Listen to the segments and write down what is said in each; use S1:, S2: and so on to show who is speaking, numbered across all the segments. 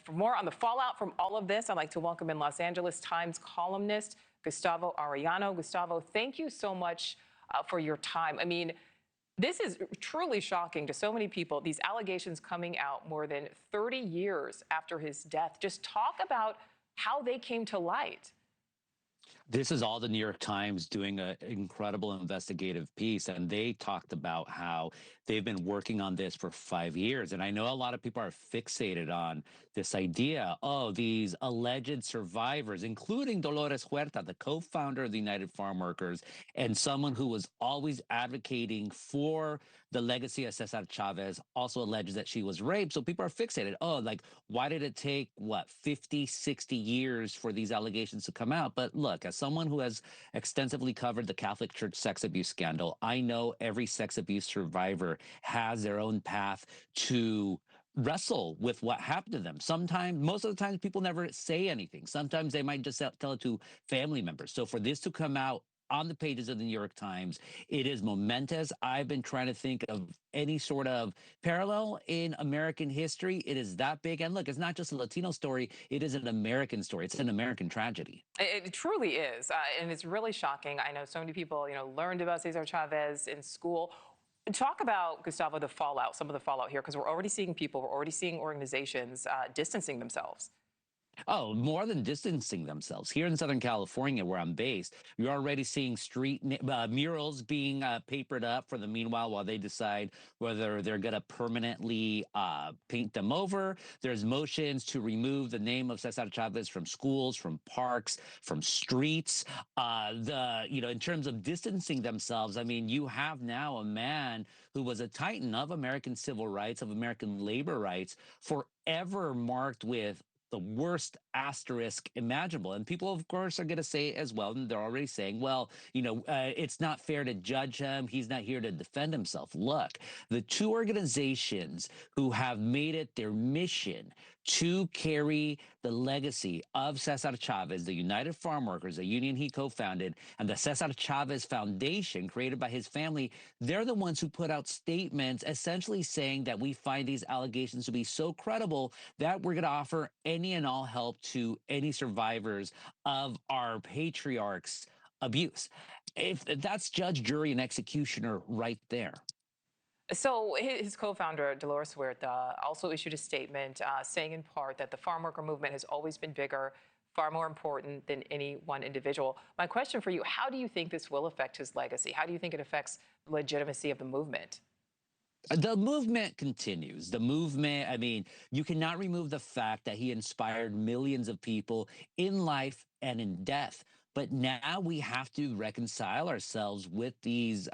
S1: For more on the fallout from all of this, I'd like to welcome in Los Angeles Times columnist Gustavo Arellano. Gustavo, thank you so much for your time. I mean, this is truly shocking to so many people, these allegations coming out more than 30 years after his death. Just talk about how they came to light.
S2: This is all the New York Times doing an incredible investigative piece. And they talked about how they've been working on this for 5 years. And I know a lot of people are fixated on this idea of these alleged survivors, including Dolores Huerta, the co-founder of the United Farm Workers, and someone who was always advocating for the legacy of Cesar Chavez, also alleges that she was raped. So people are fixated. Oh, like, why did it take, 50, 60 years for these allegations to come out? But look, as someone who has extensively covered the Catholic Church sex abuse scandal, I know every sex abuse survivor has their own path to wrestle with what happened to them. Sometimes, most of the times, people never say anything. Sometimes they might just tell it to family members. So for this to come out on the pages of the New York Times, it is momentous. I've been trying to think of any sort of parallel in American history. It is that big. And look, it's not just a Latino story. It is an American story. It's an American tragedy.
S1: It truly is, and it's really shocking. I know so many people, learned about Cesar Chavez in school. Talk about, Gustavo, the fallout, some of the fallout here, because we're already seeing people, we're already seeing organizations distancing themselves.
S2: Oh, more than distancing themselves. Here in Southern California, where I'm based, you're already seeing street murals being papered up for the meanwhile while they decide whether they're going to permanently paint them over. There's motions to remove the name of Cesar Chavez from schools, from parks, from streets. In terms of distancing themselves, I mean, you have now a man who was a titan of American civil rights, of American labor rights, forever marked with the worst asterisk imaginable. And people, of course, are going to say as well, and they're already saying, well, it's not fair to judge him. He's not here to defend himself. Look, the two organizations who have made it their mission to carry the legacy of Cesar Chavez, the United Farm Workers, a union he co-founded, and the Cesar Chavez Foundation created by his family, they're the ones who put out statements essentially saying that we find these allegations to be so credible that we're going to offer any and all help to any survivors of our patriarch's abuse. If that's judge, jury, and executioner right there.
S1: So his co-founder, Dolores Huerta, also issued a statement saying in part that the farm worker movement has always been bigger, far more important than any one individual. My question for you, how do you think this will affect his legacy? How do you think it affects the legitimacy of the movement?
S2: The movement continues. The movement, I mean, you cannot remove the fact that he inspired millions of people in life and in death. But now we have to reconcile ourselves with these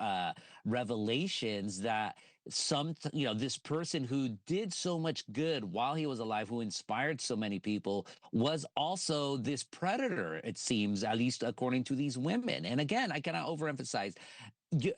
S2: revelations that this person who did so much good while he was alive, who inspired so many people, was also this predator, it seems, at least according to these women. And again, I cannot overemphasize,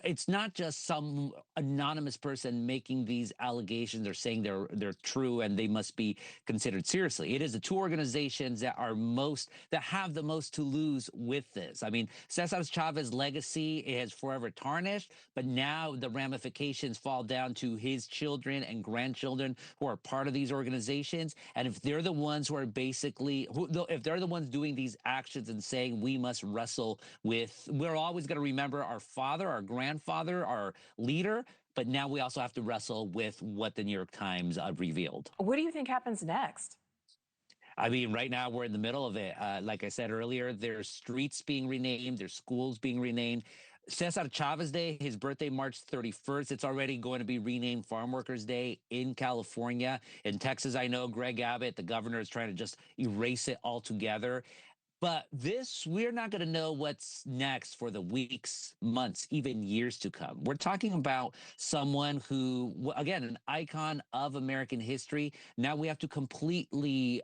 S2: it's not just some anonymous person making these allegations or saying they're true and they must be considered seriously. It is the two organizations that have the most to lose with this. I mean, Cesar Chavez's legacy is forever tarnished, but now the ramifications fall down to his children and grandchildren who are part of these organizations. And if they're the ones who are if they're the ones doing these actions and saying we must wrestle with, we're always going to remember our father, our grandfather, our leader, but now we also have to wrestle with what the New York Times revealed.
S1: What do you think happens next?
S2: I mean, right now we're in the middle of it. Like I said earlier, there's streets being renamed, there's schools being renamed. Cesar Chavez Day, his birthday, March 31st, it's already going to be renamed Farm Workers Day in California. In Texas, I know Greg Abbott, the governor, is trying to just erase it altogether. But we're not going to know what's next for the weeks, months, even years to come. We're talking about someone who, again, an icon of American history. Now we have to completely,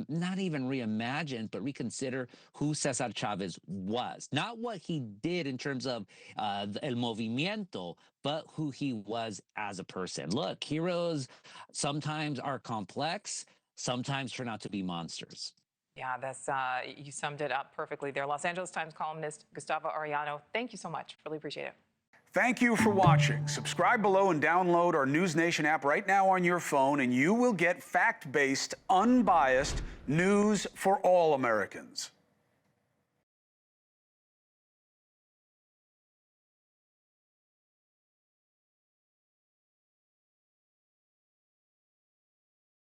S2: not even reimagine, but reconsider who Cesar Chavez was. Not what he did in terms of El Movimiento, but who he was as a person. Look, heroes sometimes are complex, sometimes turn out to be monsters.
S1: Yeah, you summed it up perfectly there. Los Angeles Times columnist Gustavo Arellano, thank you so much. Really appreciate it.
S3: Thank you for watching. Subscribe below and download our NewsNation app right now on your phone, and you will get fact-based, unbiased news for all Americans.